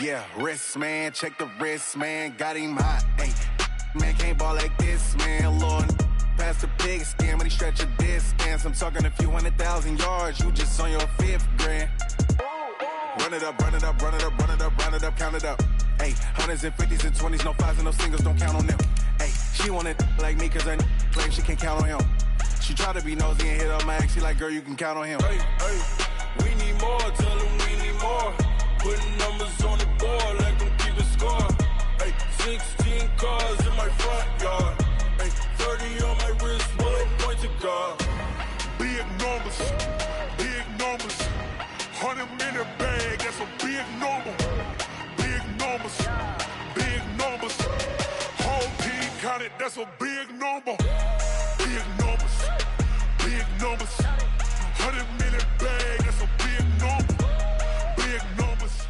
Yeah, wrist, man, check the wrist, man, got him hot, ayy. Man, can't ball like this, man, Lord. Past the big skin when he stretch a distance. I'm talking a few 100,000 yards, you just on your 5th grand. Run it up, run it up, run it up, run it up, run it up, count it up. Ayy, hundreds and 50s and 20s, no 5s and no singles, don't count on them. Ayy, she want it like me cause her claim she can't count on him. She try to be nosy and hit up my ex, she like, girl, you can count on him. Hey, hey, we need more, tell them we need more. Putting numbers on the board like I'm keeping score. Hey, 16 cars in my front yard. Hey, 30 on my wrist, one point to God. Big numbers, big numbers. 100-minute bag, that's a big number. Big numbers, big numbers. Whole team counted, that's a big number. Big numbers, big numbers. 100-minute bag, that's a big number. Big numbers.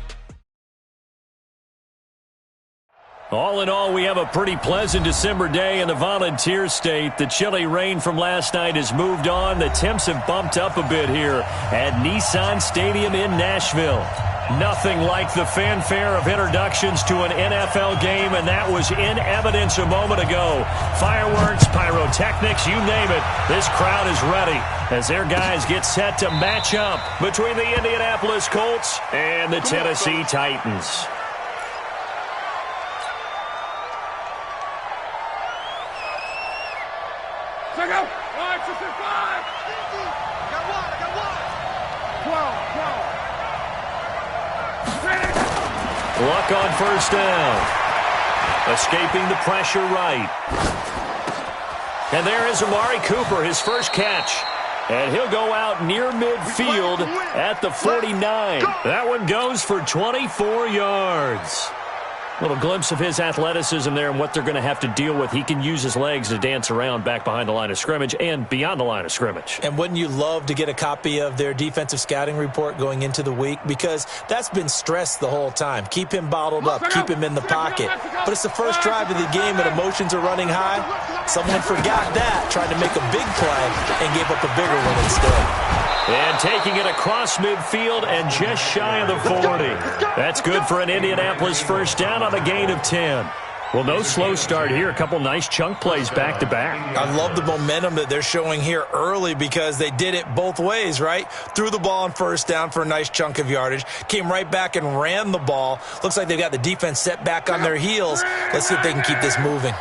All in all, we have a pretty pleasant December day in the Volunteer State. The chilly rain from last night has moved on. The temps have bumped up a bit here at Nissan Stadium in Nashville. Nothing like the fanfare of introductions to an NFL game, and that was in evidence a moment ago. Fireworks, pyrotechnics, you name it. This crowd is ready as their guys get set to match up between the Indianapolis Colts and the Tennessee Titans. Check out. 5, 6, 5. I got one. 12. Luck on first down. Escaping the pressure right. And there is Amari Cooper, his first catch. And he'll go out near midfield at the 49. That one goes for 24 yards. Little glimpse of his athleticism there and what they're going to have to deal with. He can use his legs to dance around back behind the line of scrimmage and beyond the line of scrimmage. And wouldn't you love to get a copy of their defensive scouting report going into the week? Because that's been stressed the whole time. Keep him bottled up. Keep him in the pocket. But it's the first drive of the game and emotions are running high. Someone forgot that, tried to make a big play, and gave up a bigger one instead. And taking it across midfield and just shy of the 40. That's good for an Indianapolis first down on a gain of 10. Well, no slow start here. A couple nice chunk plays back-to-back. I love the momentum that they're showing here early because they did it both ways, right? Threw the ball on first down for a nice chunk of yardage. Came right back and ran the ball. Looks like they've got the defense set back on their heels. Let's see if they can keep this moving.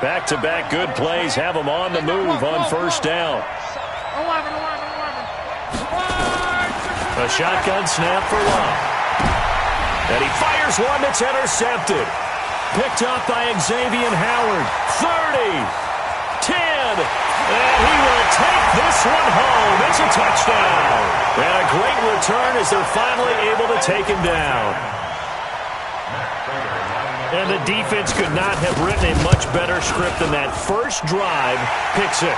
Back-to-back good plays have them on the move on first down. A shotgun snap for Love. And he fires one that's intercepted. Picked up by Xavier Howard. 30, 10, and he will take this one home. It's a touchdown. And a great return as they're finally able to take him down. And the defense could not have written a much better script than that first drive, pick six.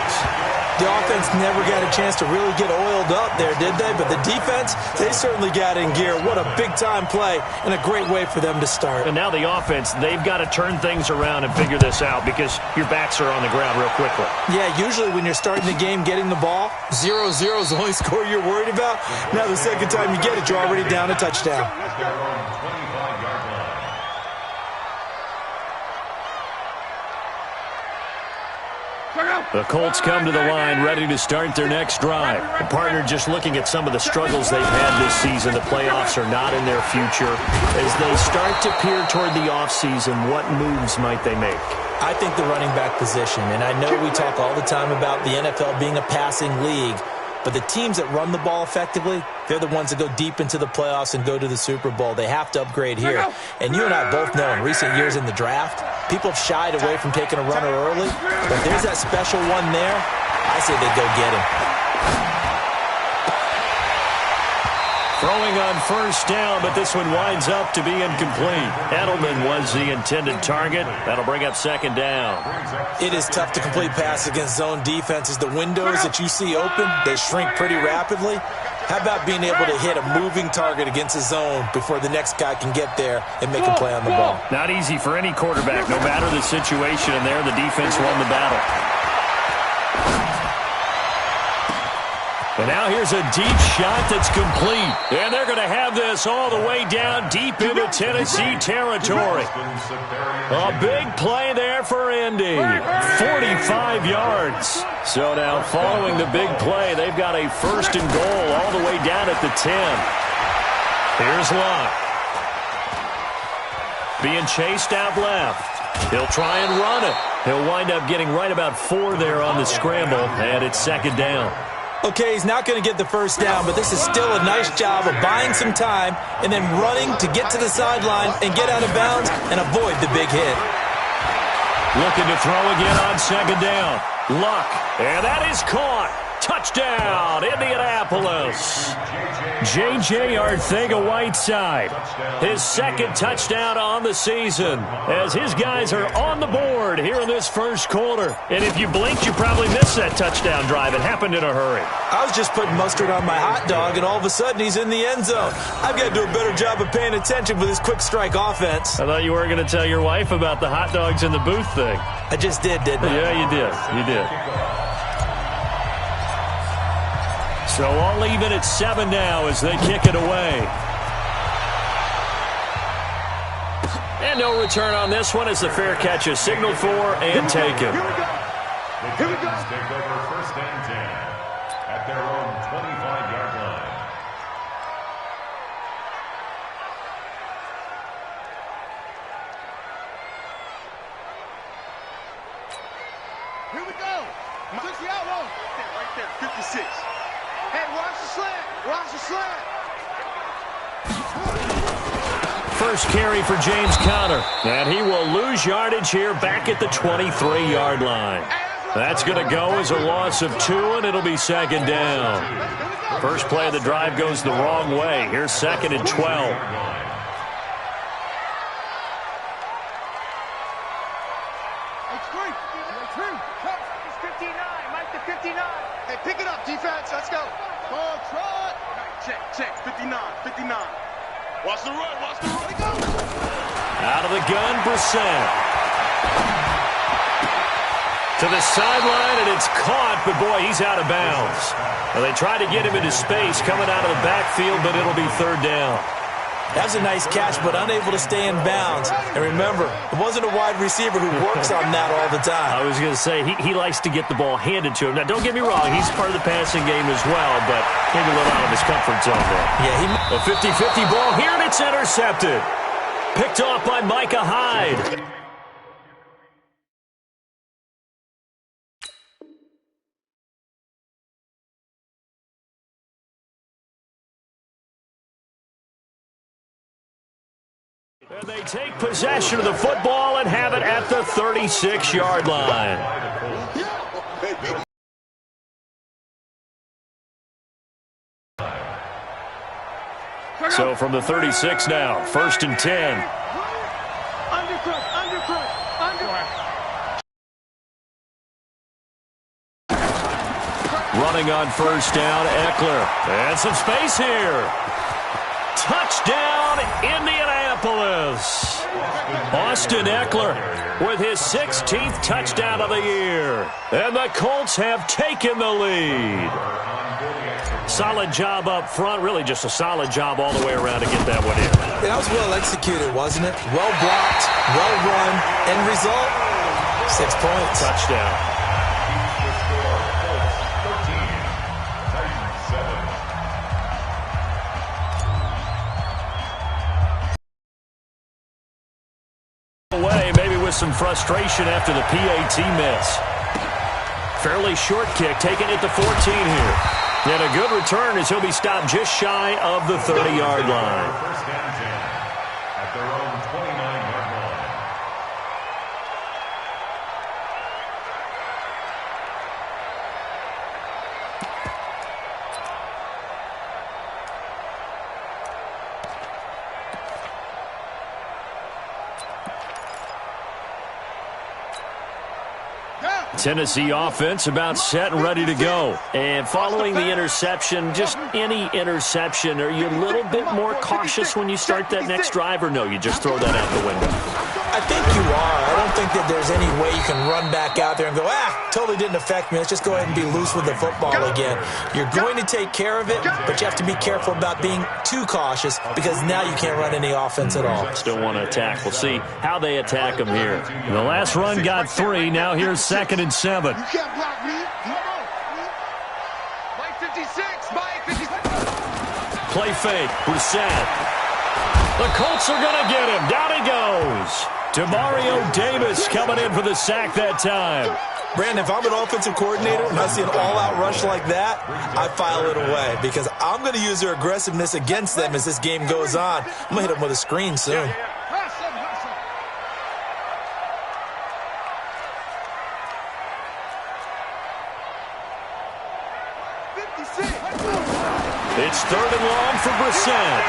The offense never got a chance to really get oiled up there, did they? But the defense, they certainly got in gear. What a big-time play and a great way for them to start. And now the offense, they've got to turn things around and figure this out because your backs are on the ground real quickly. Yeah, usually when you're starting the game getting the ball, 0-0 is the only score you're worried about. Now the second time you get it, you're already down a touchdown. The Colts come to the line ready to start their next drive. The partner just looking at some of the struggles they've had this season. The playoffs are not in their future. As they start to peer toward the offseason, what moves might they make? I think the running back position, and I know we talk all the time about the NFL being a passing league, but the teams that run the ball effectively, they're the ones that go deep into the playoffs and go to the Super Bowl. They have to upgrade here. And you and I both know in recent years in the draft, people have shied away from taking a runner early. But there's that special one there. I say they go get him. Throwing on first down, but this one winds up to be incomplete. Edelman was the intended target. That'll bring up second down. It is tough to complete pass against zone defenses. The windows that you see open, they shrink pretty rapidly. How about being able to hit a moving target against a zone before the next guy can get there and make a play on the ball? Not easy for any quarterback, no matter the situation, and there the defense won the battle. And now here's a deep shot that's complete. And they're going to have this all the way down deep into Tennessee territory. A big play there for Indy. 45 yards. So now following the big play, they've got a first and goal all the way down at the 10. Here's Luck. Being chased out left. He'll try and run it. He'll wind up getting right about 4 there on the scramble, and it's second down. Okay, he's not going to get the first down, but this is still a nice job of buying some time and then running to get to the sideline and get out of bounds and avoid the big hit. Looking to throw again on second down. Luck, and that is caught. Touchdown, Indianapolis. J.J. Arcega-Whiteside, his second touchdown on the season as his guys are on the board here in this first quarter. And if you blinked, you probably missed that touchdown drive. It happened in a hurry. I was just putting mustard on my hot dog, and all of a sudden he's in the end zone. I've got to do a better job of paying attention with this quick strike offense. I thought you were going to tell your wife about the hot dogs in the booth thing. I just did, didn't I? Yeah, you did. You did. So all even at 7 now as they kick it away. And no return on this one as the fair catch is signaled for and taken. Here we go. The Titans take over first and 10 at their own 25-yard line. Here we go. Took the out one. Right there, 56. Hey, watch the slant. Watch the slant. First carry for James Conner. And he will lose yardage here back at the 23-yard line. That's going to go as a loss of 2, and it'll be second down. First play of the drive goes the wrong way. Here's second and 12. Hey, pick it up, defense. Let's go. Ball trot. Check. 59. Watch the run. Go. Out of the gun, Brissett. To the sideline, and it's caught, but boy, he's out of bounds. Well, they tried to get him into space coming out of the backfield, but it'll be third down. That was a nice catch, but unable to stay in bounds. And remember, it wasn't a wide receiver who works on that all the time. I was going to say, he likes to get the ball handed to him. Now, don't get me wrong, he's part of the passing game as well, but maybe a little out of his comfort zone there. Yeah, a 50-50 ball here, and it's intercepted. Picked off by Micah Hyde. And they take possession of the football and have it at the 36-yard line. So from the 36 now, first and 10. Running on first down, Eckler. And some space here. Touchdown, Indianapolis. Austin Eckler with his 16th touchdown of the year. And the Colts have taken the lead. Solid job up front. Really just a solid job all the way around to get that one in. That was well executed, wasn't it? Well blocked, well run. End result, 6 points. Touchdown. Some frustration after the PAT miss. Fairly short kick taken at the 14 here. And a good return as he'll be stopped just shy of the 30-yard line. First and 10 at their own 29-yard line. Tennessee offense about set and ready to go. And following the interception, just any interception, are you a little bit more cautious when you start that next drive, or no, you just throw that out the window? I think you are. I don't think that there's any way you can run back out there and go, totally didn't affect me. Let's just go ahead and be loose with the football again. You're going to take care of it, but you have to be careful about being too cautious because now you can't run any offense at all. Still want to attack. We'll see how they attack them here. The last run got 3. Now here's 2nd and 7. You can't block me. Mike 56. Mike 56. Play fake. Brissett. The Colts are going to get him. Down he goes. Demario Davis coming in for the sack that time. Brandon, if I'm an offensive coordinator and I see an all-out rush like that, I file it away because I'm going to use their aggressiveness against them as this game goes on. I'm going to hit them with a screen soon. It's 3rd and long for Brissett.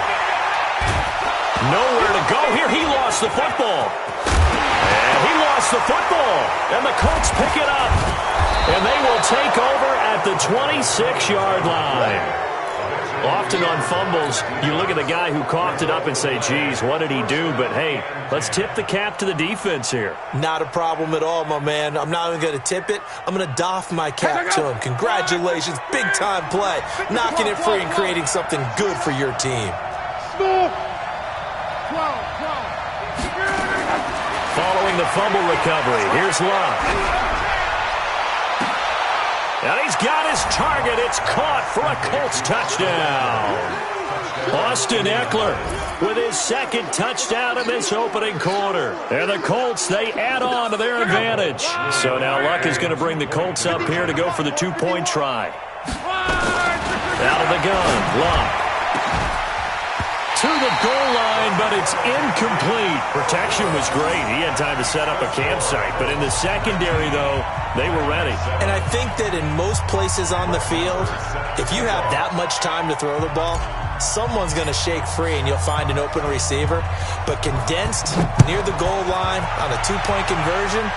Nowhere to go here. He lost the football. And he lost the football. And the Colts pick it up. And they will take over at the 26-yard line. Often on fumbles, you look at the guy who coughed it up and say, geez, what did he do? But, hey, let's tip the cap to the defense here. Not a problem at all, my man. I'm not even going to tip it. I'm going to doff my cap to him. Congratulations. Big-time play. Knocking it free and creating something good for your team. Following the fumble recovery, here's Love. And he's got his target. It's caught for a Colts touchdown. Austin Eckler with his 2nd touchdown in this opening quarter. And the Colts, they add on to their advantage. So now Luck is going to bring the Colts up here to go for the 2-point try. Out of the gun, Luck. To the goal line, but it's incomplete. Protection was great. He had time to set up a campsite. But in the secondary, though, they were ready. And I think that in most places on the field, if you have that much time to throw the ball, someone's going to shake free and you'll find an open receiver. But condensed near the goal line on a 2-point conversion,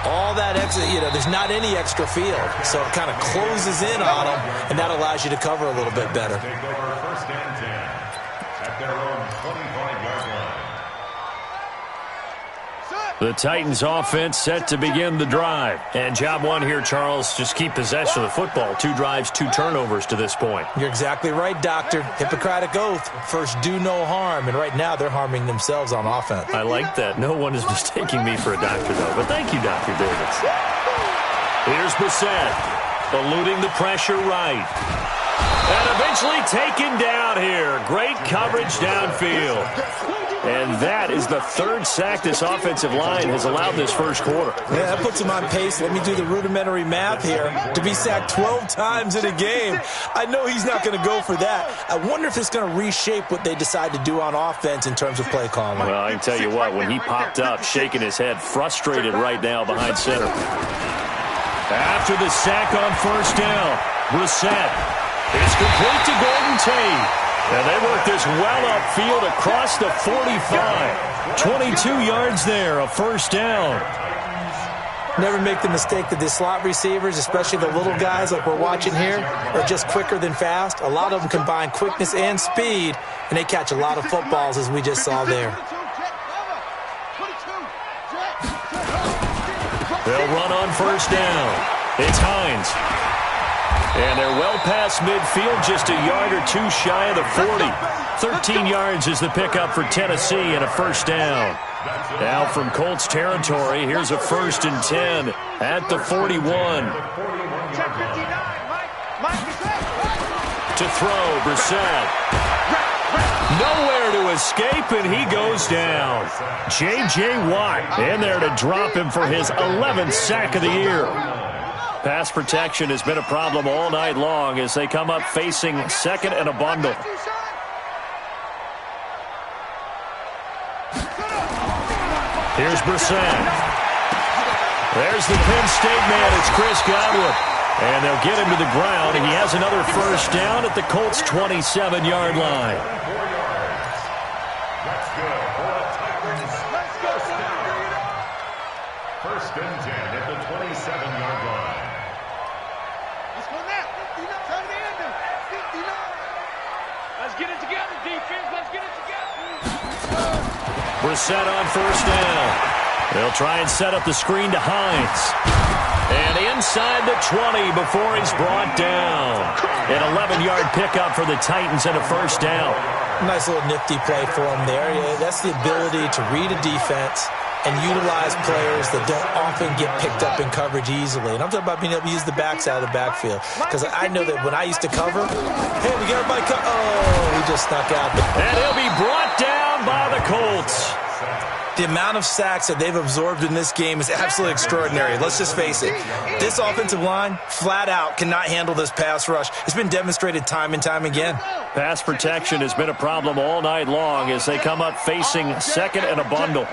all that extra, there's not any extra field. So it kind of closes in on them, and that allows you to cover a little bit better. Take over 1st and 10 at their own 25-yard line. The Titans offense set to begin the drive. And job one here, Charles, just keep possession of the football. 2 drives, 2 turnovers to this point. You're exactly right, Doctor. Hippocratic oath. First, do no harm. And right now, they're harming themselves on offense. I like that. No one is mistaking me for a doctor, though. But thank you, Dr. Davis. Here's Brissett, eluding the pressure right. And eventually taken down here. Great coverage downfield. And that is the 3rd sack this offensive line has allowed this first quarter. Yeah, that puts him on pace. Let me do the rudimentary math here. To be sacked 12 times in a game, I know he's not going to go for that. I wonder if it's going to reshape what they decide to do on offense in terms of play calling. Well, I can tell you what, when he popped up, shaking his head, frustrated right now behind center. After the sack on 1st down, Brissett. It's complete to Golden Tate. And they work this well upfield across the 45. 22 yards there, a 1st down. Never make the mistake that the slot receivers, especially the little guys like we're watching here, are just quicker than fast. A lot of them combine quickness and speed, and they catch a lot of footballs, as we just saw there. They'll run on 1st down. It's Hines. And they're well past midfield, just a yard or 2 shy of the 40. 13 yards is the pickup for Tennessee and a 1st down. Now from Colts territory, here's a 1st and 10 at the 41. To throw, Brissett. Nowhere to escape, and he goes down. J.J. Watt in there to drop him for his 11th sack of the year. Pass protection has been a problem all night long as they come up facing 2nd and a bundle. Here's Brissett. There's the Penn State man. It's Chris Godwin. And they'll get him to the ground. And he has another 1st down at the Colts' 27-yard line. That's good for the Titans. 1st and 10 at the 27-yard line. Let's get it together, defense. Let's get it together. Brissett on first down. They'll try and set up the screen to Hines. And inside the 20 before he's brought down. An 11-yard pickup for the Titans and a first down. Nice little nifty play for him there. That's the ability to read a defense and utilize players that don't often get picked up in coverage easily. And I'm talking about being able to use the backside of the backfield. Because I know that when I used to cover, hey, we got everybody he just snuck out. And he'll be brought down by the Colts. The amount of sacks that they've absorbed in this game is absolutely extraordinary. Let's just face it. This offensive line, flat out, cannot handle this pass rush. It's been demonstrated time and time again. Pass protection has been a problem all night long as they come up facing second and a bundle.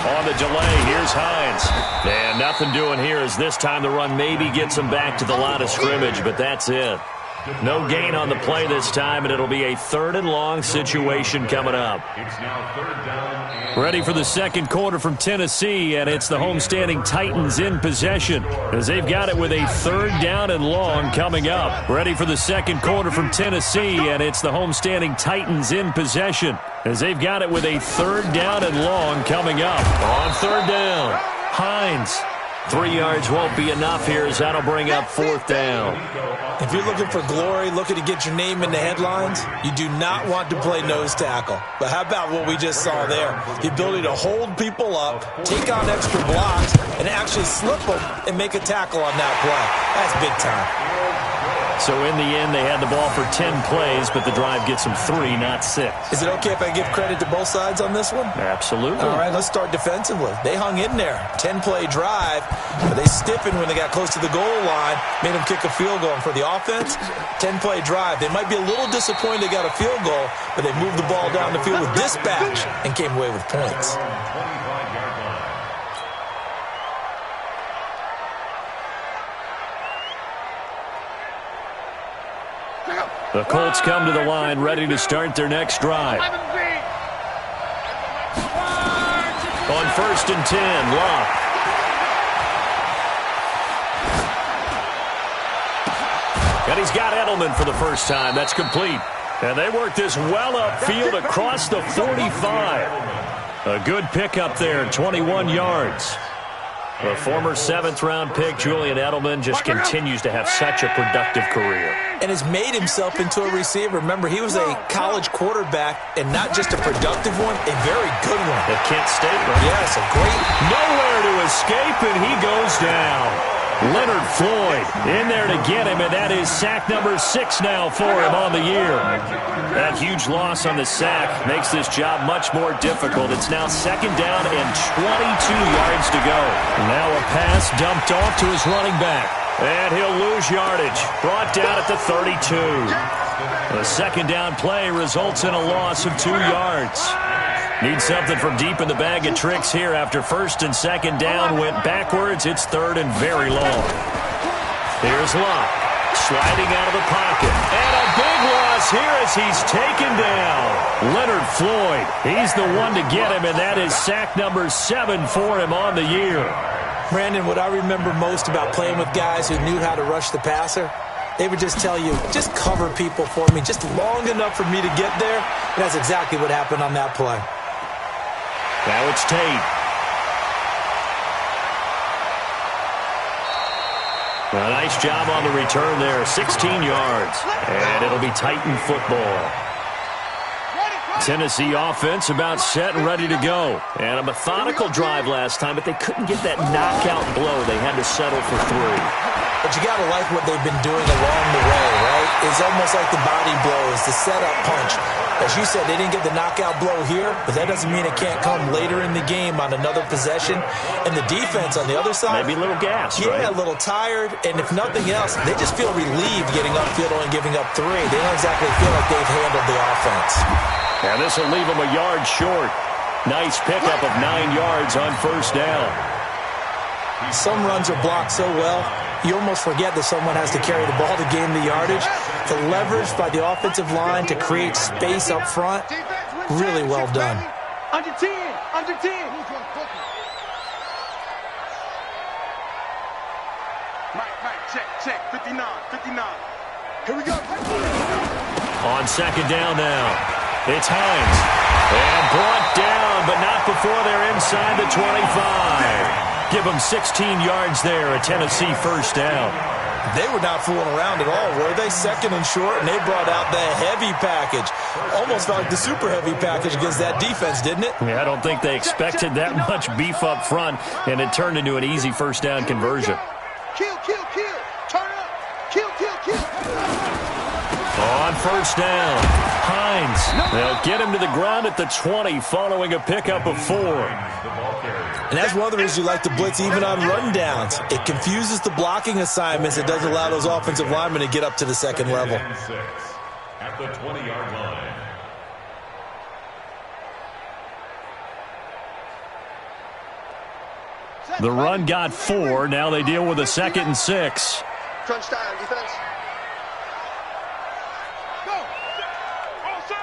On the delay, here's Hines. And nothing doing here as this time the run maybe gets them back to the line of scrimmage, but that's it. No gain on the play this time, and it'll be a 3rd and long situation coming up. It's now 3rd down. Ready for the second quarter from Tennessee, and it's the homestanding Titans in possession as they've got it with a 3rd down and long coming up. Ready for the second quarter from Tennessee, and it's the homestanding Titans in possession as they've got it with a 3rd down and long coming up. On 3rd down, Hines. 3 yards won't be enough here as that'll bring up 4th down. If you're looking for glory, looking to get your name in the headlines, you do not want to play nose tackle. But how about what we just saw there? The ability to hold people up, take on extra blocks, and actually slip them and make a tackle on that play. That's big time. So in the end, they had the ball for 10 plays, but the drive gets them 3, not 6. Is it okay if I give credit to both sides on this one? Absolutely. All right, let's start defensively. They hung in there. 10-play drive, but they stiffened when they got close to the goal line, made them kick a field goal. And for the offense, 10-play drive. They might be a little disappointed they got a field goal, but they moved the ball down the field with dispatch and came away with points. The Colts come to the line ready to start their next drive. On 1st and 10, Locke. And he's got Edelman for the first time. That's complete. And they work this well upfield across the 45. A good pickup there, 21 yards. The former 7th-round pick, Julian Edelman, just continues to have such a productive career. And has made himself into a receiver. Remember, he was a college quarterback, and not just a productive one, a very good one. At Kent State, right? Yes, a great. Nowhere to escape, and he goes down. Leonard Floyd in there to get him, and that is sack number 6 now for him on the year. That huge loss on the sack makes this job much more difficult. It's now 2nd down and 22 yards to go. Now a pass dumped off to his running back. And he'll lose yardage. Brought down at the 32. The 2nd down play results in a loss of 2 yards. Need something from deep in the bag of tricks here after 1st and 2nd down went backwards. It's 3rd and very long. Here's Locke sliding out of the pocket. And a big loss here as he's taken down. Leonard Floyd, he's the one to get him, and that is sack number 7 for him on the year. Brandon, what I remember most about playing with guys who knew how to rush the passer, they would just tell you, just cover people for me, just long enough for me to get there. And that's exactly what happened on that play. Now it's Tate. A nice job on the return there, 16 yards. And it'll be Titan football. Tennessee offense about set and ready to go. And a methodical drive last time, but they couldn't get that knockout blow. They had to settle for 3. But you got to like what they've been doing along the way, right? It's almost like the body blows, the setup punch. As you said, they didn't get the knockout blow here, but that doesn't mean it can't come later in the game on another possession. And the defense on the other side, maybe a little gas, yeah, right? A little tired. And if nothing else, they just feel relieved getting upfield and giving up 3. They don't exactly feel like they've handled the offense. And this will leave them a yard short. Nice pickup of 9 yards on 1st down. Some runs are blocked so well, you almost forget that someone has to carry the ball to gain the yardage. The leverage by the offensive line to create space up front, really well done. Under 10, under 10. Mike, check, 59. Here we go. On 2nd down now, it's Hines. And brought down, but not before they're inside the 25. Give them 16 yards there, a Tennessee first down. They were not fooling around at all, were they? Second and short, and they brought out the heavy package. Almost felt like the super heavy package against that defense, didn't it? Yeah, I don't think they expected that much beef up front, and it turned into an easy first down conversion. Kill, kill, kill. Turn it up. Kill, kill, kill. On first down, Hines. They'll get him to the ground at the 20 following a pickup of 4. And that's one of the reasons you like to blitz even on rundowns. It confuses the blocking assignments. It doesn't allow those offensive linemen to get up to the second level. At the 20-yard line. The run got 4. Now they deal with a 2nd and 6. Crunch time, defense. Go. All set.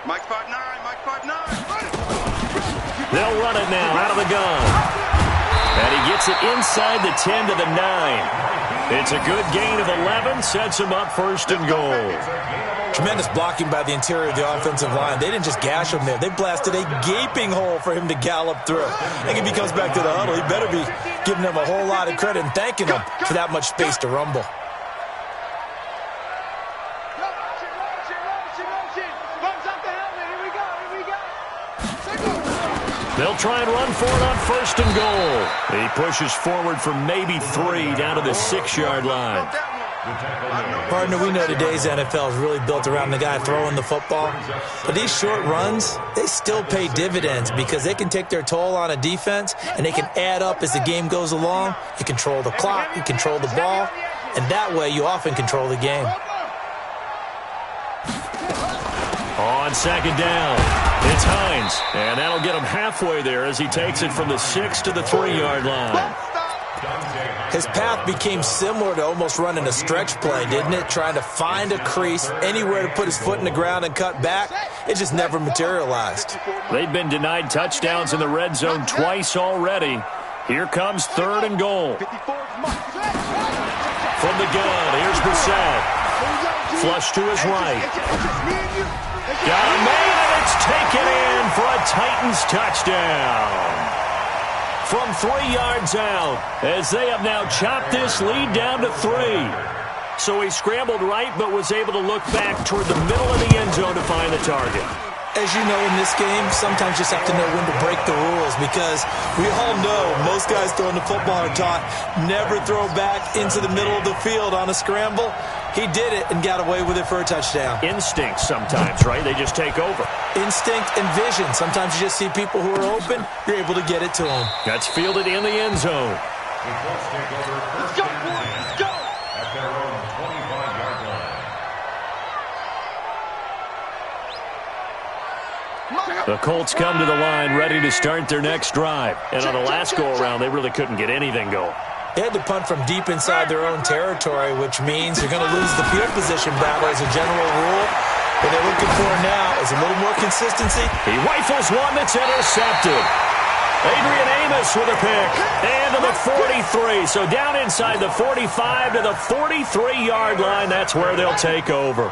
Mike 5'9", Mike 5'9". They'll run it now out of the gun. And he gets it inside the 10 to the 9. It's a good gain of 11. Sets him up first and goal. Tremendous blocking by the interior of the offensive line. They didn't just gash him there. They blasted a gaping hole for him to gallop through. I think if he comes back to the huddle, he better be giving them a whole lot of credit and thanking them for that much space to rumble. They'll try and run for it on first and goal. He pushes forward for maybe 3 down to the 6-yard line. Partner, we know today's NFL is really built around the guy throwing the football. But these short runs, they still pay dividends because they can take their toll on a defense and they can add up as the game goes along. You control the clock, you control the ball, and that way you often control the game. On second down, it's Hines, and that'll get him halfway there as he takes it from the 6 to the 3-yard line. His path became similar to almost running a stretch play, didn't it? Trying to find a crease, anywhere to put his foot in the ground and cut back. It just never materialized. They've been denied touchdowns in the red zone twice already. Here comes 3rd and goal. From the gun, here's Brissett. Flush to his right. Got a man, and it's taken in for a Titans touchdown. From 3 yards out, as they have now chopped this lead down to 3. So he scrambled right, but was able to look back toward the middle of the end zone to find the target. As you know, in this game, sometimes you just have to know when to break the rules because we all know most guys throwing the football are taught never throw back into the middle of the field on a scramble. He did it and got away with it for a touchdown. Instinct sometimes, right? They just take over. Instinct and vision. Sometimes you just see people who are open, you're able to get it to them. That's fielded in the end zone. The Colts take over first and 10 at their own 25-yard line. The Colts come to the line ready to start their next drive. And on the last go-around, they really couldn't get anything going. They had to punt from deep inside their own territory, which means they're going to lose the field position battle as a general rule. What they're looking for now is a little more consistency. He rifles one that's intercepted. Adrian Amos with a pick. And to the 43. So down inside the 45 to the 43-yard line. That's where they'll take over.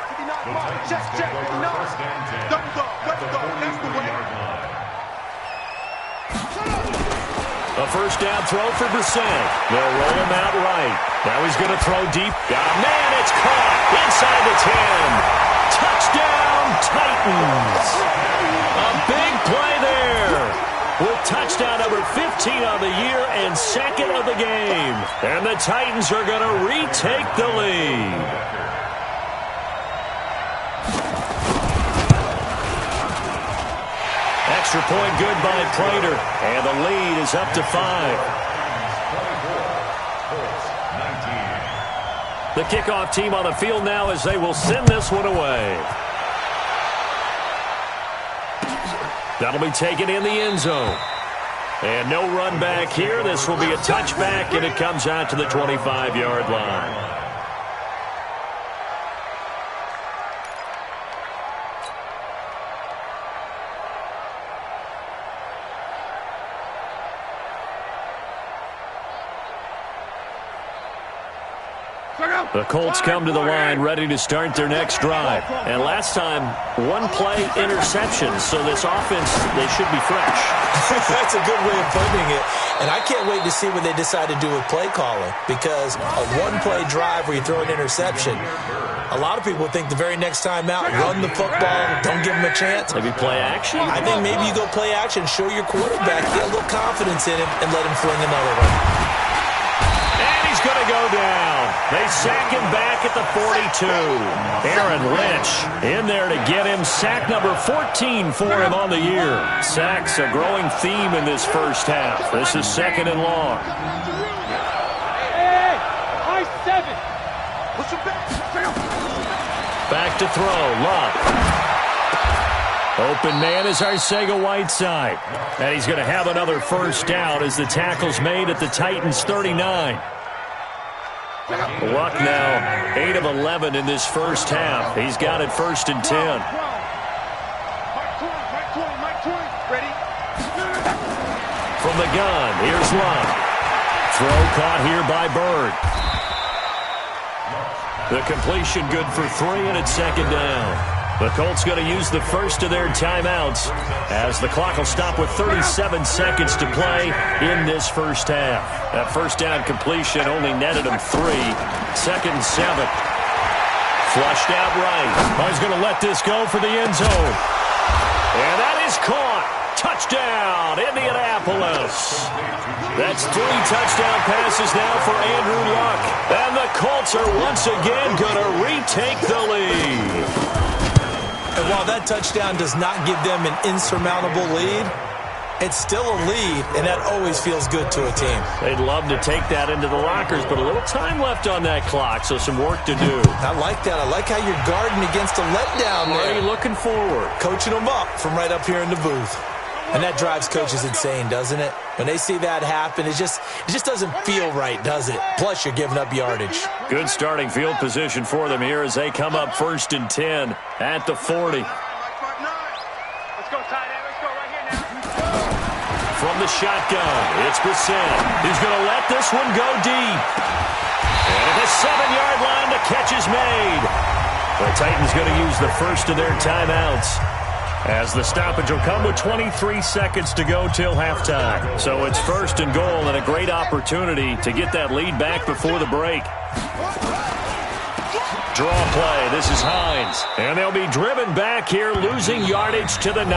A first down throw for Brissett. They'll roll him out right. Now he's going to throw deep. Got a man, it's caught inside the 10. Touchdown, Titans. A big play there with touchdown number 15 of the year and 2nd of the game. And the Titans are going to retake the lead. Extra point good by Prater, and the lead is up to 5. The kickoff team on the field now as they will send this one away. That'll be taken in the end zone. And no run back here. This will be a touchback, and it comes out to the 25-yard line. The Colts come to the line ready to start their next drive. And last time, one-play interceptions, so this offense, they should be fresh. That's a good way of putting it. And I can't wait to see what they decide to do with play calling, because a one-play drive where you throw an interception, a lot of people think the very next time out, run the football, don't give them a chance. Maybe play action? I think maybe you go play action, show your quarterback, get a little confidence in him, and let him fling another one. He's going to go down. They sack him back at the 42. Aaron Lynch in there to get him. Sack number 14 for him on the year. Sacks a growing theme in this first half. This is second and long. Back to throw. Love. Open man is Arcega-Whiteside. And he's going to have another first down as the tackle's made at the Titans' 39. Luck now 8 of 11 in this first half. He's got it first and 10. From the gun, here's Luck. Throw caught here by Bird. The completion good for 3, and it's second down. The Colts going to use the first of their timeouts as the clock will stop with 37 seconds to play in this first half. That first down completion only netted him 3. Second and 7. Flushed out right. He's going to let this go for the end zone. And that is caught. Touchdown, Indianapolis. That's 3 touchdown passes now for Andrew Luck. And the Colts are once again going to retake the lead. And while that touchdown does not give them an insurmountable lead, it's still a lead, and that always feels good to a team. They'd love to take that into the lockers, but a little time left on that clock, so some work to do. I like that. I like how you're guarding against a letdown there. Are you looking forward? Coaching them up from right up here in the booth. And that drives coaches insane, doesn't it? When they see that happen, it just doesn't feel right, does it? Plus, you're giving up yardage. Good starting field position for them here as they come up first and 10 at the 40. Let's go, tight end. Let's go right here now. From the shotgun, it's Brissett. He's going to let this one go deep. And at the 7-yard line, the catch is made. The Titans going to use the first of their timeouts, as the stoppage will come with 23 seconds to go till halftime. So it's first and goal and a great opportunity to get that lead back before the break. Draw play. This is Hines. And they'll be driven back here, losing yardage to the 9.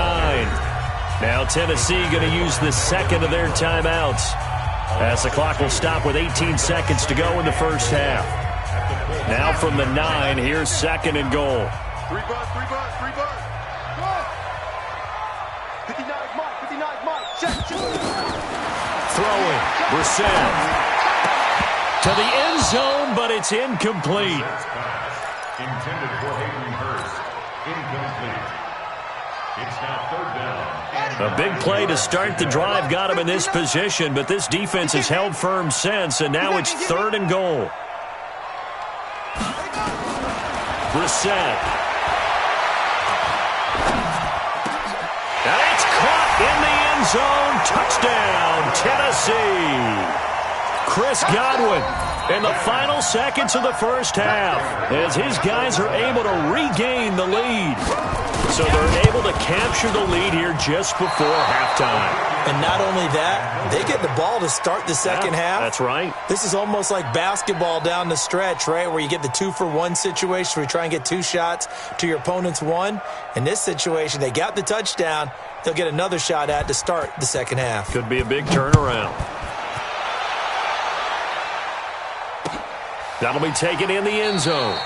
Now Tennessee going to use the second of their timeouts, as the clock will stop with 18 seconds to go in the first half. Now from the 9, here's second and goal. 3 buzz. 59's Mike. Check. Throwing. Brissett. To the end zone, but it's incomplete. Intended for Hayden Hurst. Incomplete. It's now third down. A big play to start the drive got him in this position, but this defense has held firm since, and now it's third and goal. Brissett. And it's caught in the end zone. Touchdown, Tennessee. Chris Godwin in the final seconds of the first half, as his guys are able to regain the lead. So they're able to capture the lead here just before halftime. And not only that, they get the ball to start the second half. That's right. This is almost like basketball down the stretch, right, where you get the 2-for-1 situation where you try and get 2 shots to your opponent's 1. In this situation, they got the touchdown. They'll get another shot at to start the second half. Could be a big turnaround. That'll be taken in the end zone.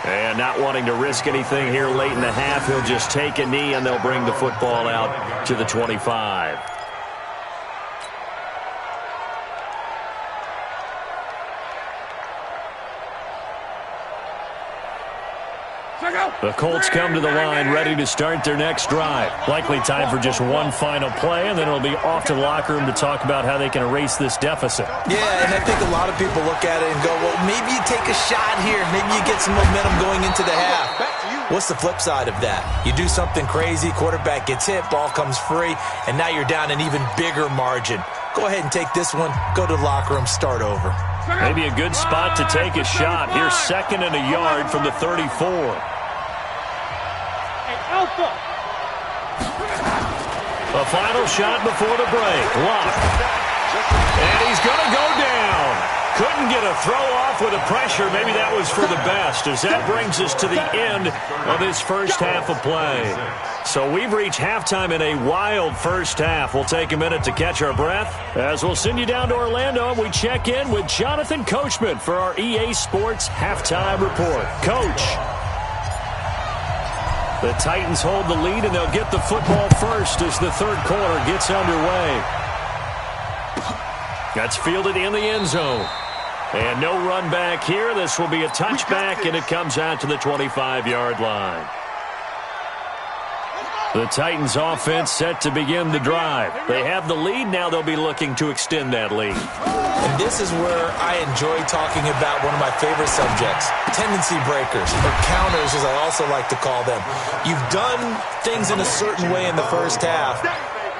And not wanting to risk anything here late in the half, he'll just take a knee, and they'll bring the football out to the 25. The Colts come to the line ready to start their next drive. Likely time for just one final play, and then it'll be off to the locker room to talk about how they can erase this deficit. Yeah, and I think a lot of people look at it and go, well, maybe you take a shot here. Maybe you get some momentum going into the half. What's the flip side of that? You do something crazy, quarterback gets hit, ball comes free, and now you're down an even bigger margin. Go ahead and take this one, go to the locker room, start over. Maybe a good spot to take a shot. Here's 2nd and a yard from the 34. A final shot before the break. Lock. And he's going to go down. Couldn't get a throw off with the pressure. Maybe that was for the best, as that brings us to the end of this first half of play. So we've reached halftime in a wild first half. We'll take a minute to catch our breath as we'll send you down to Orlando and we check in with Jonathan Coachman for our EA Sports Halftime Report. Coach. The Titans hold the lead, and they'll get the football first as the third quarter gets underway. That's fielded in the end zone. And no run back here. This will be a touchback, and it comes out to the 25-yard line. The Titans offense set to begin the drive. They have the lead. Now they'll be looking to extend that lead. And this is where I enjoy talking about one of my favorite subjects, tendency breakers, or counters as I also like to call them. You've done things in a certain way in the first half,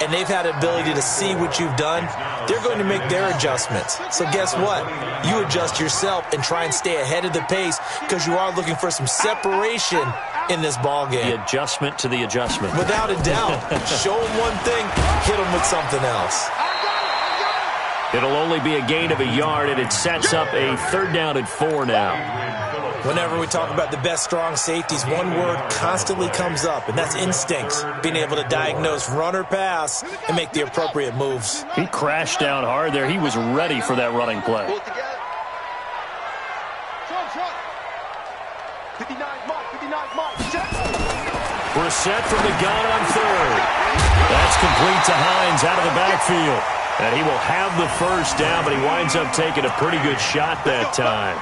and they've had the ability to see what you've done. They're going to make their adjustments. So guess what? You adjust yourself and try and stay ahead of the pace because you are looking for some separation in this ball game. The adjustment to the adjustment. Without a doubt. Show them one thing, hit them with something else. It'll only be a gain of a yard, and it sets up a 3rd down and 4 now. Whenever we talk about the best strong safeties, one word constantly comes up, and that's instincts. Being able to diagnose run or pass and make the appropriate moves. He crashed down hard there. He was ready for that running play. Brissett from the gun on 3rd. That's complete to Hines out of the backfield. And he will have the first down, but he winds up taking a pretty good shot that time.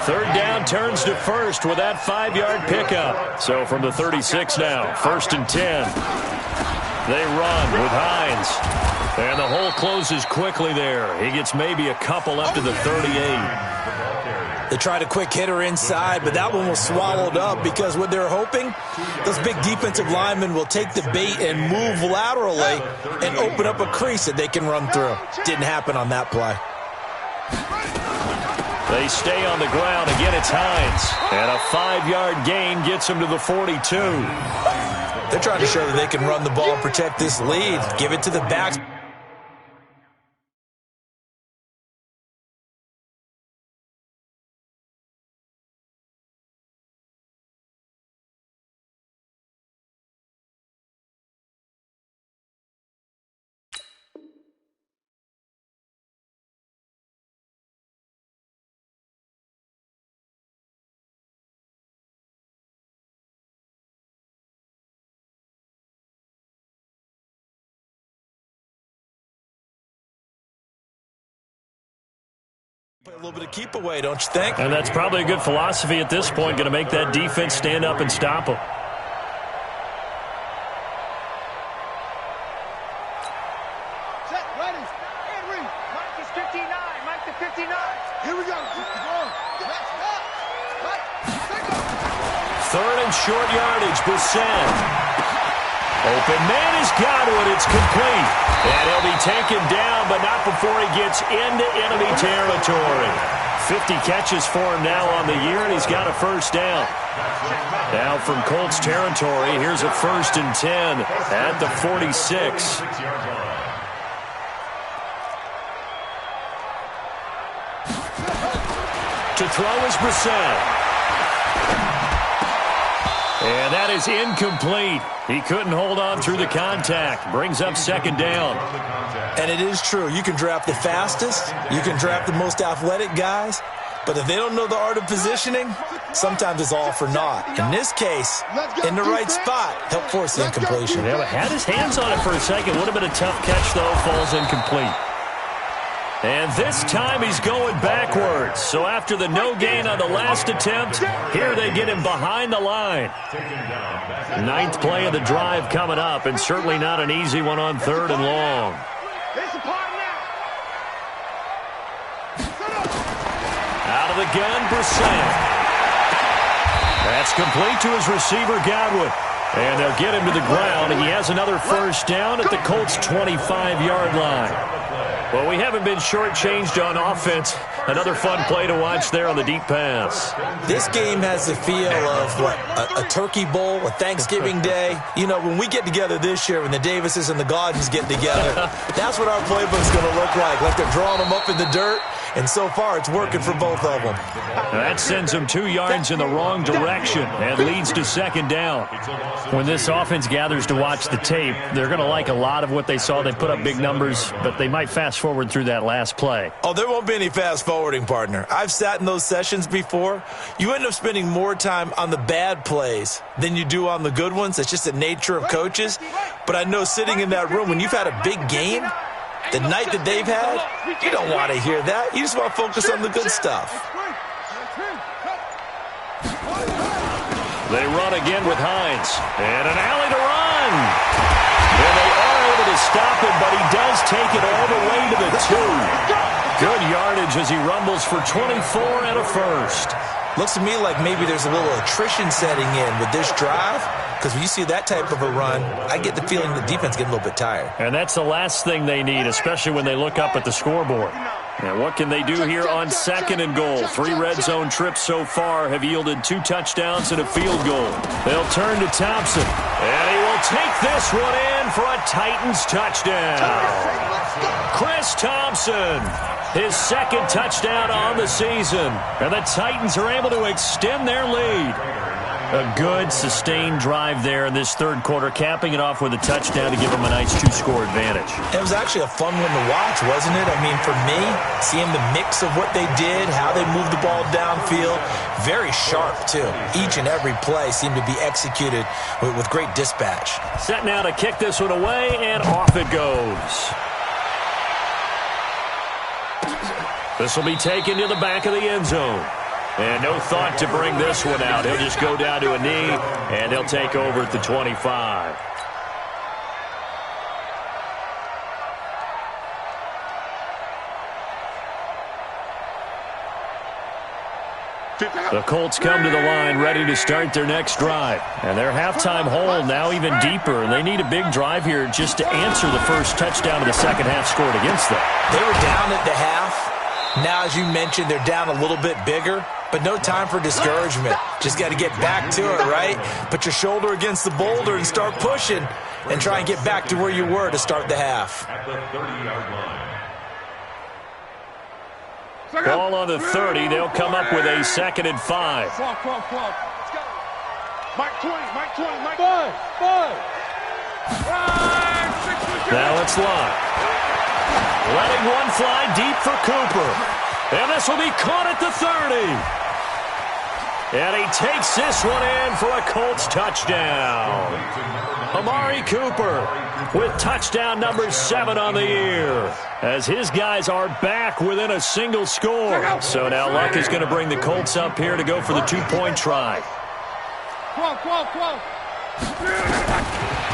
3rd down turns to 1st with that 5-yard pickup. So from the 36 now, 1st and 10. They run with Hines. And the hole closes quickly there. He gets maybe a couple up to the 38. They tried a quick hitter inside, but that one was swallowed up because what they're hoping, those big defensive linemen will take the bait and move laterally and open up a crease that they can run through. Didn't happen on that play. They stay on the ground. Again, it's Hines. And a 5-yard gain gets him to the 42. They're trying to show that they can run the ball and protect this lead. Give it to the backs. Play a little bit of keep away, don't you think? And that's probably a good philosophy at this point, going to make that defense stand up and stop them. Set, ready, and read. Mike is 59, Mike to 59. Here we go. Third and short yardage, Brissett. Open man is Godwin. It's complete. And he'll be taken down, but not before he gets into enemy territory. 50 catches for him now on the year, and he's got a first down. Now from Colts territory, here's a 1st and 10 at the 46. To throw is Brissett. And that is incomplete. He couldn't hold on through the contact. Brings up 2nd down. And it is true. You can draft the fastest. You can draft the most athletic guys. But if they don't know the art of positioning, sometimes it's all for naught. In this case, in the right spot, help force the incompletion. Yeah, but had his hands on it for a second. Would have been a tough catch, though. Falls incomplete. And this time he's going backwards. So after the no gain on the last attempt, here they get him behind the line. 9th play of the drive coming up, and certainly not an easy one on 3rd and long. Out of the gun, Brissett. That's complete to his receiver, Godwin. And they'll get him to the ground, and he has another first down at the Colts' 25-yard line. Well, we haven't been shortchanged on offense. Another fun play to watch there on the deep pass. This game has the feel of, a Turkey Bowl, a Thanksgiving Day. You know, when we get together this year, when the Davises and the Gaudens get together, that's what our playbook's going to look like they're drawing them up in the dirt. And so far, it's working for both of them. That sends them 2 yards in the wrong direction and leads to second down. When this offense gathers to watch the tape, they're going to like a lot of what they saw. They put up big numbers, but they might fast forward through that last play. Oh, there won't be any fast forwarding, partner. I've sat in those sessions before. You end up spending more time on the bad plays than you do on the good ones. It's just the nature of coaches. But I know sitting in that room, when you've had a big game, the night that they've had, you don't want to hear that. You just want to focus on the good stuff. They run again with Hines. And an alley to run. And they are able to stop him, but he does take it all the way to the 2. Good yardage as he rumbles for 24 and a first. Looks to me like maybe there's a little attrition setting in with this drive, because when you see that type of a run, I get the feeling the defense getting a little bit tired. And that's the last thing they need, especially when they look up at the scoreboard. And what can they do here on 2nd and goal? 3 red zone trips so far have yielded 2 touchdowns and a field goal. They'll turn to Thompson, and he will take this one in for a Titans touchdown. Chris Thompson, his 2nd touchdown on the season. And the Titans are able to extend their lead. A good, sustained drive there in this 3rd quarter, capping it off with a touchdown to give them a nice 2-score advantage. It was actually a fun one to watch, wasn't it? I mean, for me, seeing the mix of what they did, how they moved the ball downfield, very sharp, too. Each and every play seemed to be executed with great dispatch. Set now to kick this one away, and off it goes. This will be taken to the back of the end zone. And no thought to bring this one out. He'll just go down to a knee, and he'll take over at the 25. The Colts come to the line ready to start their next drive. And their halftime hole now even deeper. And they need a big drive here just to answer the first touchdown of the second half scored against them. They were down at the half. Now, as you mentioned, they're down a little bit bigger. But no time for discouragement. Just got to get back to it, right? Put your shoulder against the boulder and start pushing. And try and get back to where you were to start the half. At the 30-yard line. Ball on the 30. They'll come up with a 2nd and 5. Let's go. Mike 20, Mike 20, Mike 5. Now it's locked. Letting one fly deep for Cooper. And this will be caught at the 30. And he takes this one in for a Colts touchdown. Amari Cooper with touchdown number 7 on the year, as his guys are back within a single score. So now Luck is going to bring the Colts up here to go for the 2-point try.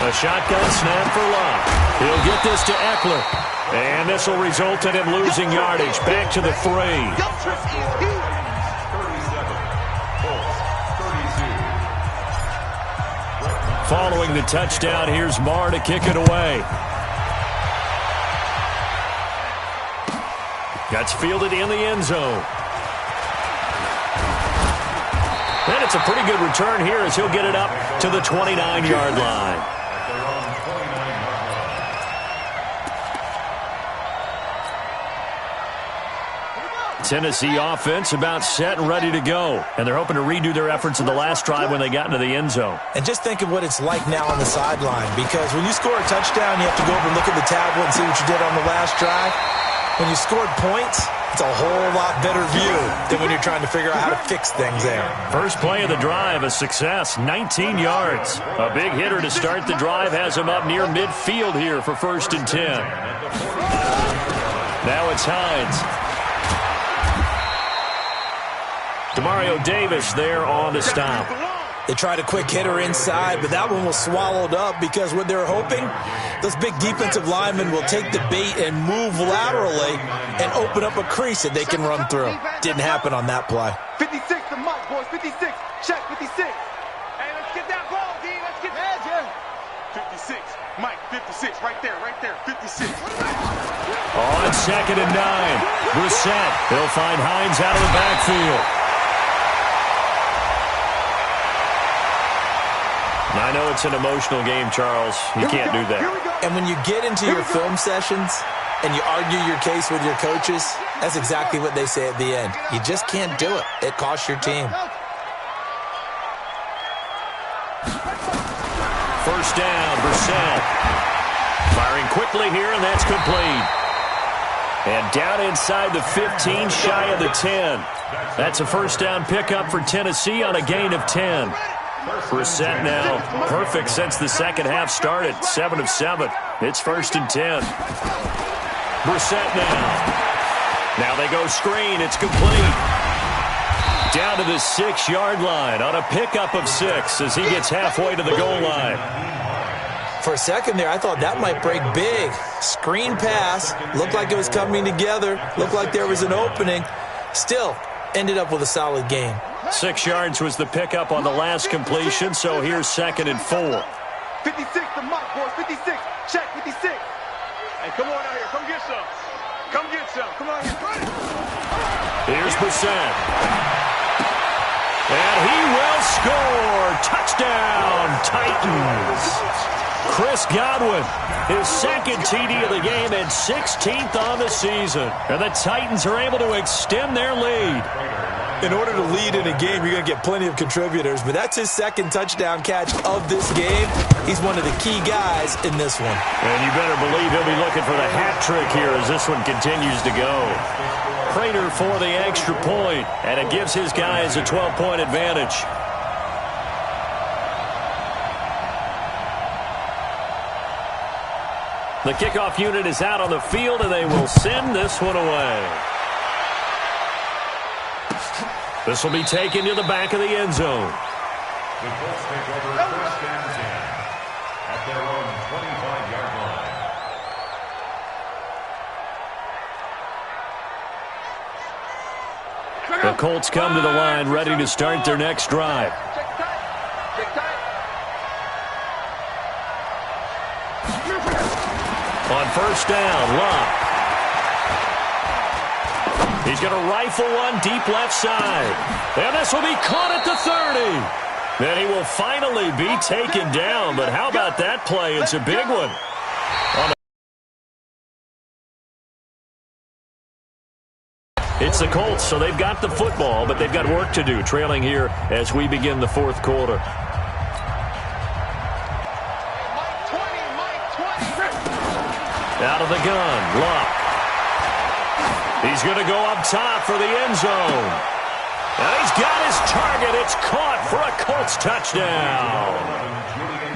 A shotgun snap for Luck. He'll get this to Eckler. And this will result in him losing yardage. Back to the 3. Following the touchdown, here's Marr to kick it away. That's fielded in the end zone. And it's a pretty good return here as he'll get it up to the 29-yard line. Tennessee offense about set and ready to go. And they're hoping to redo their efforts in the last drive when they got into the end zone. And just think of what it's like now on the sideline, because when you score a touchdown, you have to go over and look at the tablet and see what you did on the last drive. When you scored points, it's a whole lot better view than when you're trying to figure out how to fix things there. First play of the drive, a success, 19 yards. A big hitter to start the drive has him up near midfield here for 1st and 10. Now it's Hines. Demario Davis there on the stop. They tried a quick hitter inside, but that one was swallowed up because what they're hoping, those big defensive linemen will take the bait and move laterally and open up a crease that they can run through. Didn't happen on that play. 56 to Mike, boys. 56. Check 56. Hey, let's get that ball, D. Let's get that. 56. Mike, 56. Right there, 56. On 2nd and 9. Brissett. He'll find Hines out of the backfield. I know it's an emotional game, Charles. You can't do that. And when you get into your film sessions and you argue your case with your coaches, that's exactly what they say at the end. You just can't do it. It costs your team. First down, Brissett. Firing quickly here, and that's complete. And down inside the 15, shy of the 10. That's a first down pickup for Tennessee on a gain of 10. Brissett now perfect since the second half started. 7 of 7. It's 1st and 10. Brissett now. Now they go screen. It's complete. Down to the 6-yard line on a pickup of 6 as he gets halfway to the goal line. For a second there, I thought that might break big. Screen pass. Looked like it was coming together. Looked like there was an opening. Still, ended up with a solid game. 6 yards was the pickup on the last completion, so here's 2nd and 4. 56 to Mike, boys. 56. Check, 56. Hey, come on out here. Come get some. Come get some. Come on here. Here's Brissett. And he will score. Touchdown, Titans. Chris Godwin, his 2nd TD of the game and 16th on the season. And the Titans are able to extend their lead. In order to lead in a game, you're going to get plenty of contributors, but that's his 2nd touchdown catch of this game. He's one of the key guys in this one. And you better believe he'll be looking for the hat trick here as this one continues to go. Prater for the extra point, and it gives his guys a 12-point advantage. The kickoff unit is out on the field, and they will send this one away. This will be taken to the back of the end zone. The Colts take over 1st and 10 at their own 25-yard line. The Colts come to the line ready to start their next drive. On 1st down, Locke. He's going to rifle one deep left side. And this will be caught at the 30. Then he will finally be taken down. But how about that play? It's a big one. It's the Colts, so they've got the football, but they've got work to do, trailing here as we begin the 4th quarter. Out of the gun, Locke. He's going to go up top for the end zone. And he's got his target. It's caught for a Colts touchdown.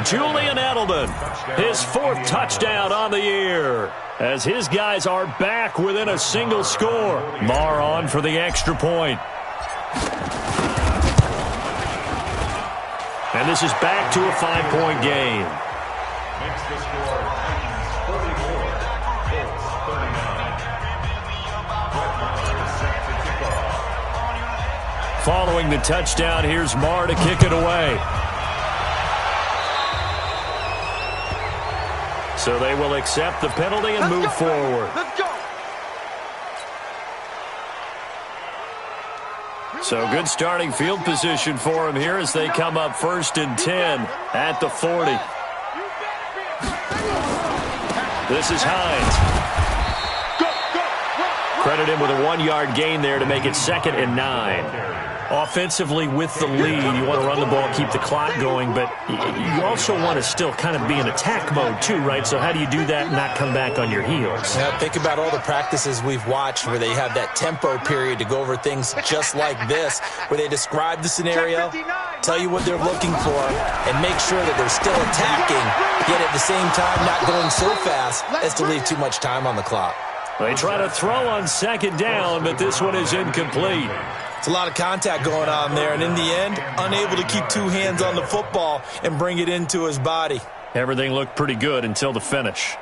Julian Edelman, his 4th touchdown on the year, as his guys are back within a single score. Marr on for the extra point. And this is back to a 5-point game. Makes the score Titans 44, Colts 39. Set to kick off. Following the touchdown, here's Marr to kick it away. So they will accept the penalty and move forward. Let's go. So good starting field position for him here as they come up 1st and 10 at the 40. This is Hines. Credit him with a 1-yard gain there to make it 2nd and 9. Offensively with the lead, you want to run the ball, keep the clock going, but you also want to still kind of be in attack mode too, right? So how do you do that and not come back on your heels? Now, think about all the practices we've watched where they have that tempo period to go over things just like this, where they describe the scenario, tell you what they're looking for, and make sure that they're still attacking, yet at the same time not going so fast as to leave too much time on the clock. They try to throw on 2nd down, but this one is incomplete. It's a lot of contact going on there, and in the end, unable to keep 2 hands on the football and bring it into his body. Everything looked pretty good until the finish.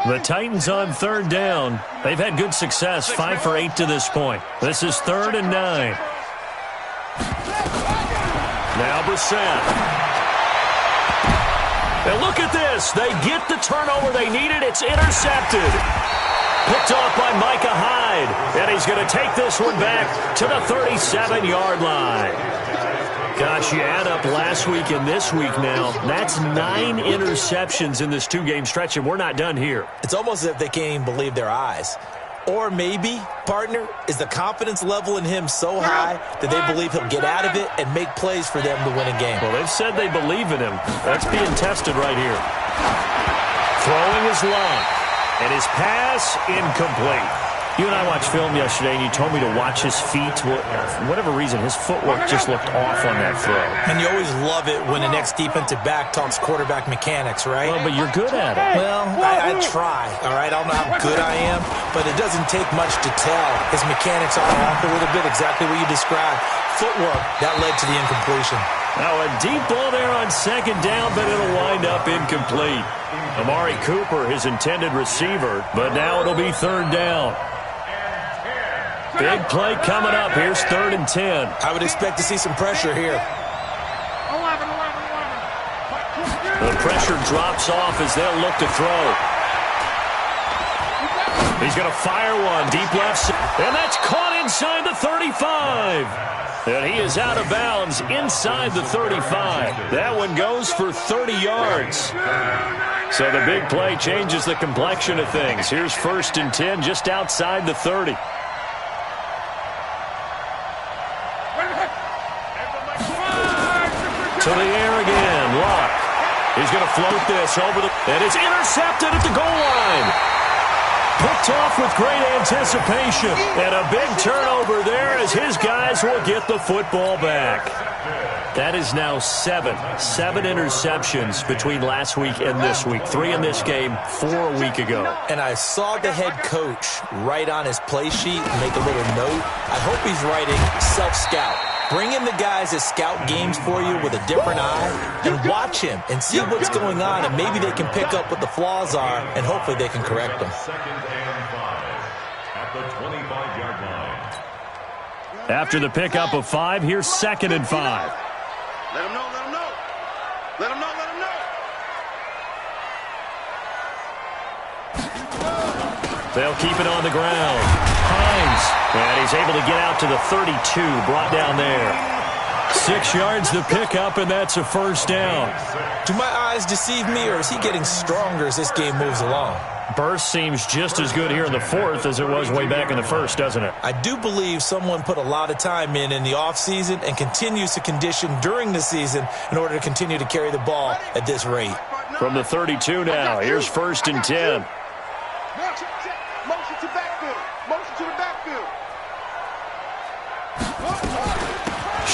The Titans on third down. They've had good success, 5 for 8 to this point. This is 3rd and 9. Now Brissett. And look at this. They get the turnover they needed. It's intercepted. Picked off by Micah Hyde. And he's going to take this one back to the 37-yard line. Gosh, you add up last week and this week now. That's 9 interceptions in this 2-game stretch, and we're not done here. It's almost as if they can't even believe their eyes. Or maybe, partner, is the confidence level in him so high that they believe he'll get out of it and make plays for them to win a game. Well, they've said they believe in him. That's being tested right here. Throwing his line, and his pass incomplete. You and I watched film yesterday, and you told me to watch his feet. For whatever reason, his footwork just looked off on that throw. And you always love it when the next defensive back talks quarterback mechanics, right? Well, but you're good at it. Well, I try, all right? I don't know how good I am, but it doesn't take much to tell. His mechanics are off a little bit, exactly what you described. Footwork, that led to the incompletion. Now, a deep ball there on 2nd down, but it'll wind up incomplete. Amari Cooper, his intended receiver, but now it'll be 3rd down. Big play coming up. Here's 3rd and 10. I would expect to see some pressure here. The pressure drops off as they'll look to throw. He's going to fire one deep left. And that's caught inside the 35. And he is out of bounds inside the 35. That one goes for 30 yards. So the big play changes the complexion of things. Here's 1st and 10 just outside the 30. To the air again, Luck. He's going to float this over the... And it's intercepted at the goal line. Picked off with great anticipation. And a big turnover there as his guys will get the football back. That is now 7 interceptions between last week and this week. 3 in this game, 4 a week ago. And I saw the head coach write on his play sheet and make a little note. I hope he's writing self-scout. Bring in the guys that scout games for you with a different eye and watch him and see what's going on, and maybe they can pick up what the flaws are, and hopefully they can correct them. 2nd and 5 at the 25-yard line. After the pickup of 5, here's 2nd and 5. Let him know, let him know. Let him know, let him know. They'll keep it on the ground. Hines, and he's able to get out to the 32, brought down there. 6 yards the pickup, and that's a 1st down. Do my eyes deceive me, or is he getting stronger as this game moves along? Burst seems just as good here in the 4th as it was way back in the 1st, doesn't it? I do believe someone put a lot of time in the offseason and continues to condition during the season in order to continue to carry the ball at this rate. From the 32 now, here's 1st and 10. Motion to backfield. Motion to the backfield.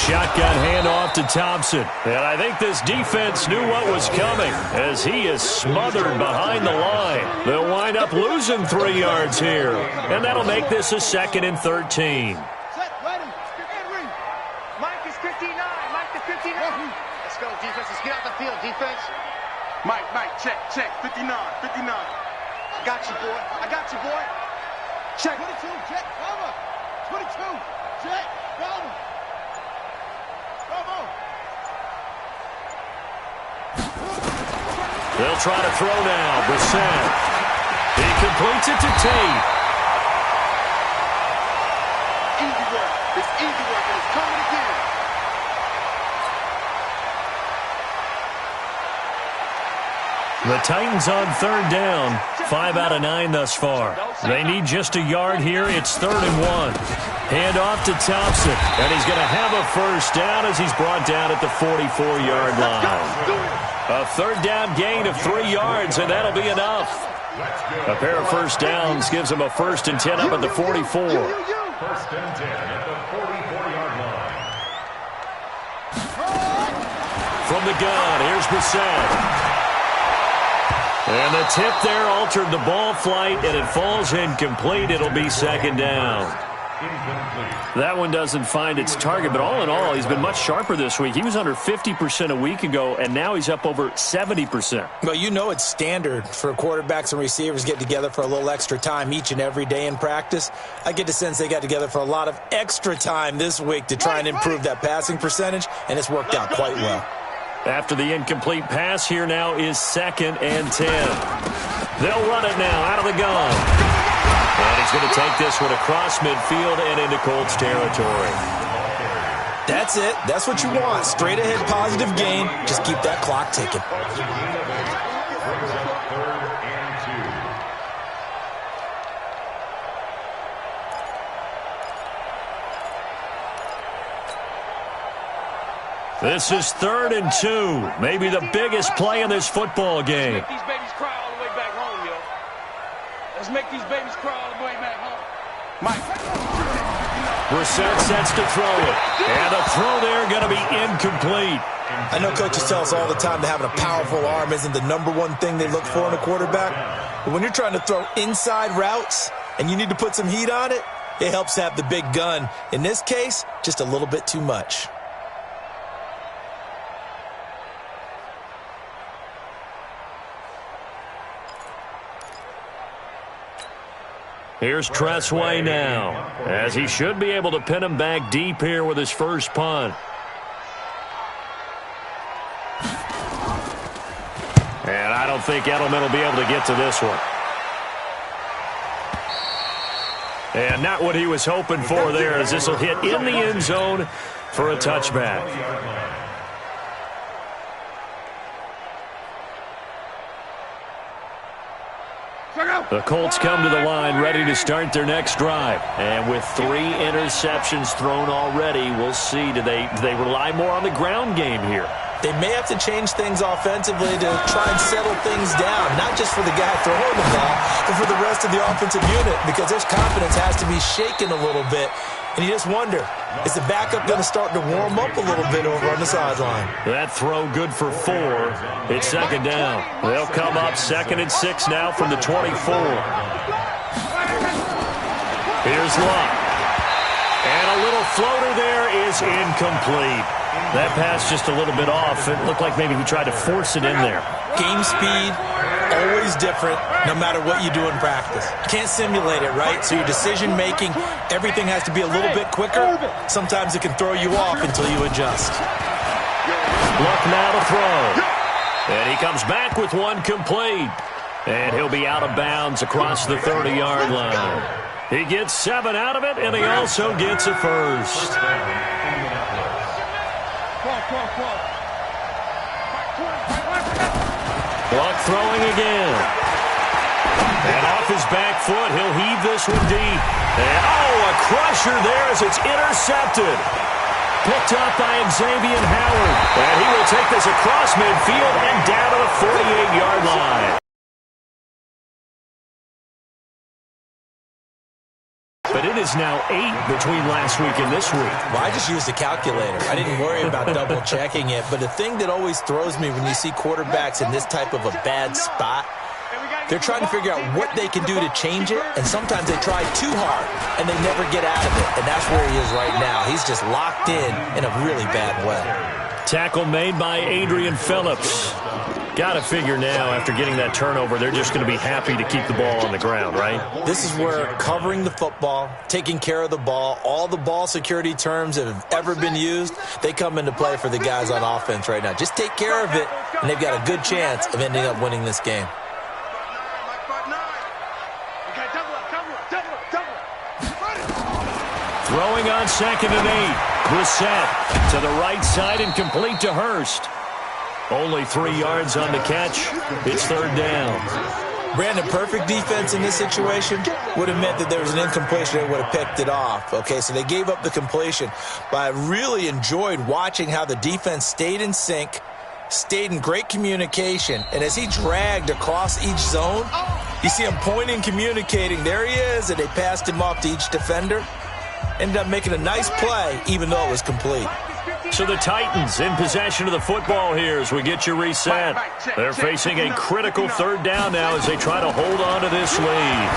Shotgun handoff to Thompson. And I think this defense knew what was coming as he is smothered behind the line. They'll wind up losing 3 yards here. And that'll make this a 2nd and 13. Mike is 59. Mike is 59. Let's go, defense. Let's get out the field, defense. Mike, check. 59. I got you, boy. Check. 22, check, cover. 22, check, cover. They'll try to throw now. Brissett. He completes it to Tate. Easy work. It's easy work, and it's coming again. The Titans on 3rd down. 5 out of 9 thus far. They need just a yard here. It's 3rd and 1. Hand off to Thompson. And he's going to have a 1st down as he's brought down at the 44-yard line. A 3rd down gain of 3 yards, and that'll be enough. A pair of 1st downs gives him a 1st and 10 up at the 44. 1st and 10 at the 44-yard line. From the gun, here's Brissett. And the tip there altered the ball flight, and it falls incomplete. It'll be 2nd down. That one doesn't find its target, but all in all, he's been much sharper this week. He was under 50% a week ago, and now he's up over 70%. Well, you know it's standard for quarterbacks and receivers to get together for a little extra time each and every day in practice. I get the sense they got together for a lot of extra time this week to try and improve that passing percentage, and it's worked out quite well. After the incomplete pass, here now is 2nd and 10. They'll run it now out of the gun. And he's going to take this one across midfield and into Colts territory. That's it. That's what you want. Straight ahead positive gain. Just keep that clock ticking. This is 3rd and 2. Maybe the biggest play in this football game. Let's make these babies cry all the way back home, yo. Let's make these babies cry all the way back home. Mike. Brissett sets to throw it. And the throw there going to be incomplete. I know coaches tell us all the time that having a powerful arm isn't the #1 thing they look for in a quarterback. But when you're trying to throw inside routes and you need to put some heat on it, it helps have the big gun. In this case, just a little bit too much. Here's Tressway now, as he should be able to pin him back deep here with his first punt. And I don't think Edelman will be able to get to this one. And not what he was hoping for there, as this will hit in the end zone for a touchback. The Colts come to the line ready to start their next drive. And with 3 interceptions thrown already, we'll see. Do they rely more on the ground game here? They may have to change things offensively to try and settle things down, not just for the guy throwing the ball, but for the rest of the offensive unit, because their confidence has to be shaken a little bit. And you just wonder, is the backup going to start to warm up a little bit over on the sideline? That throw good for 4. It's 2nd down. They'll come up 2nd and 6 now from the 24. Here's Luck. And a little floater there is incomplete. That pass just a little bit off. It looked like maybe he tried to force it in there. Game speed, always different, no matter what you do in practice. You can't simulate it, right? So your decision-making, everything has to be a little bit quicker. Sometimes it can throw you off until you adjust. Luck now to throw. And he comes back with one complete. And he'll be out of bounds across the 30-yard line. He gets 7 out of it, and he also gets a first. Luck throwing again. And off his back foot, he'll heave this one deep. And, a crusher there as it's intercepted. Picked up by Xavier Howard. And he will take this across midfield and down to the 48-yard line. But it is now 8 between last week and this week. Well, I just used a calculator. I didn't worry about double-checking it. But the thing that always throws me when you see quarterbacks in this type of a bad spot, they're trying to figure out what they can do to change it, and sometimes they try too hard, and they never get out of it. And that's where he is right now. He's just locked in a really bad way. Tackle made by Adrian Phillips. Got to figure now, after getting that turnover, they're just going to be happy to keep the ball on the ground, right? This is where covering the football, taking care of the ball, all the ball security terms that have ever been used, they come into play for the guys on offense right now. Just take care of it, and they've got a good chance of ending up winning this game. Throwing on 2nd and 8. Brissett to the right side and complete to Hurst. Only 3 yards on the catch. It's 3rd down. Brandon, perfect defense in this situation would have meant that there was an incompletion that would have picked it off. Okay, so they gave up the completion. But I really enjoyed watching how the defense stayed in sync, stayed in great communication, and as he dragged across each zone, you see him pointing, communicating. There he is, and they passed him off to each defender. Ended up making a nice play, even though it was complete. So the Titans in possession of the football here as we get you reset. They're facing a critical 3rd down now as they try to hold on to this lead.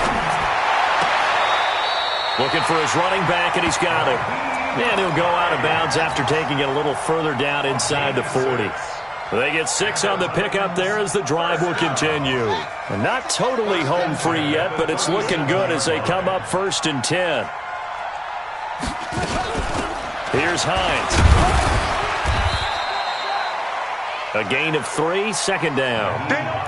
Looking for his running back, and he's got it. And he'll go out of bounds after taking it a little further down inside the 40. They get 6 on the pickup there as the drive will continue. And not totally home free yet, but it's looking good as they come up 1st and 10. Here's Hines. A gain of 3, 2nd down.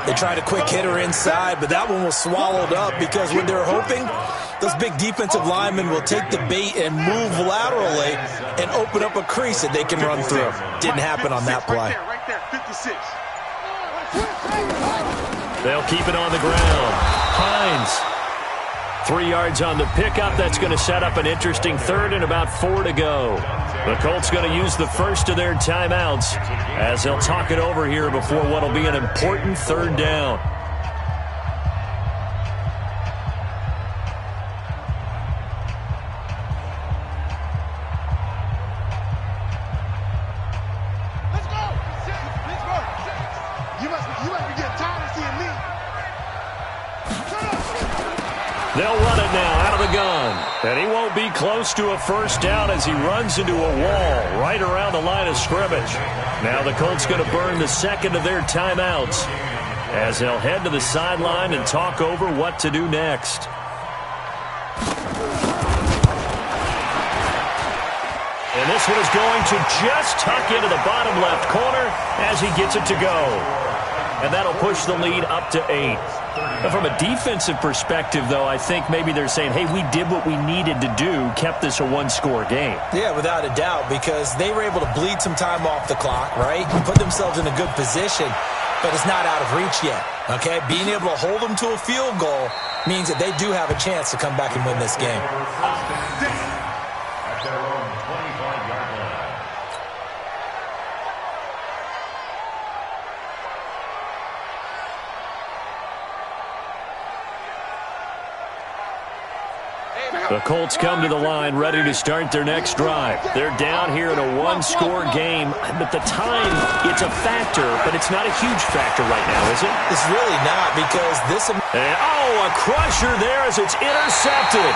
They tried a quick hitter inside, but that one was swallowed up because when they're hoping, those big defensive linemen will take the bait and move laterally and open up a crease that they can run through. Didn't happen on that play. Right there, 56. They'll keep it on the ground. Hines. 3 yards on the pickup. That's going to set up an interesting 3rd and about 4 to go. The Colts going to use the first of their timeouts as they'll talk it over here before what will be an important 3rd down. Let's go! You must be getting tired of seeing me. They'll run it now out of the gun. And he won't be close to a 1st down as he runs into a wall right around the line of scrimmage. Now the Colts going to burn the 2nd of their timeouts as they'll head to the sideline and talk over what to do next. And this one is going to just tuck into the bottom left corner as he gets it to go. And that'll push the lead up to 8. From a defensive perspective, though, I think maybe they're saying, hey, we did what we needed to do, kept this a 1-score game. Yeah, without a doubt, because they were able to bleed some time off the clock, right? Put themselves in a good position, but it's not out of reach yet, okay? Being able to hold them to a field goal means that they do have a chance to come back and win this game. At their own 25-yard line. The Colts come to the line ready to start their next drive. They're down here in a 1-score game, but the time, it's a factor, but it's not a huge factor right now, is it? It's really not because this... And, oh, a crusher there as it's intercepted.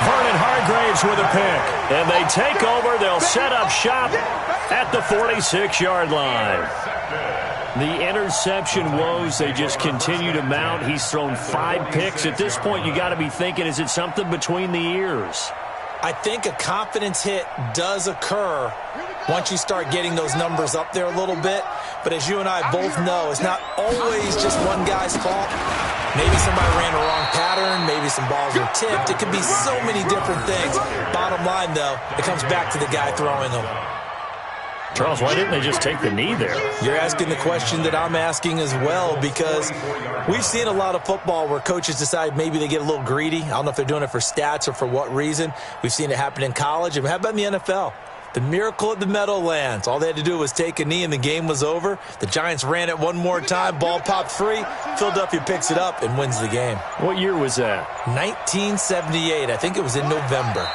Vernon Hargraves with a pick. And they take over. They'll set up shop at the 46-yard line. The interception woes, they just continue to mount. He's thrown 5 picks. At this point, you got to be thinking, is it something between the ears? I think a confidence hit does occur once you start getting those numbers up there a little bit. But as you and I both know, it's not always just one guy's fault. Maybe somebody ran a wrong pattern. Maybe some balls were tipped. It could be so many different things. Bottom line, though, it comes back to the guy throwing them. Charles, why didn't they just take the knee there? You're asking the question that I'm asking as well, because we've seen a lot of football where coaches decide maybe they get a little greedy. I don't know if they're doing it for stats or for what reason. We've seen it happen in college. And how about in the NFL? The miracle at the Meadowlands. All they had to do was take a knee and the game was over. The Giants ran it one more time. Ball popped free. Philadelphia picks it up and wins the game. What year was that? 1978. I think it was in November.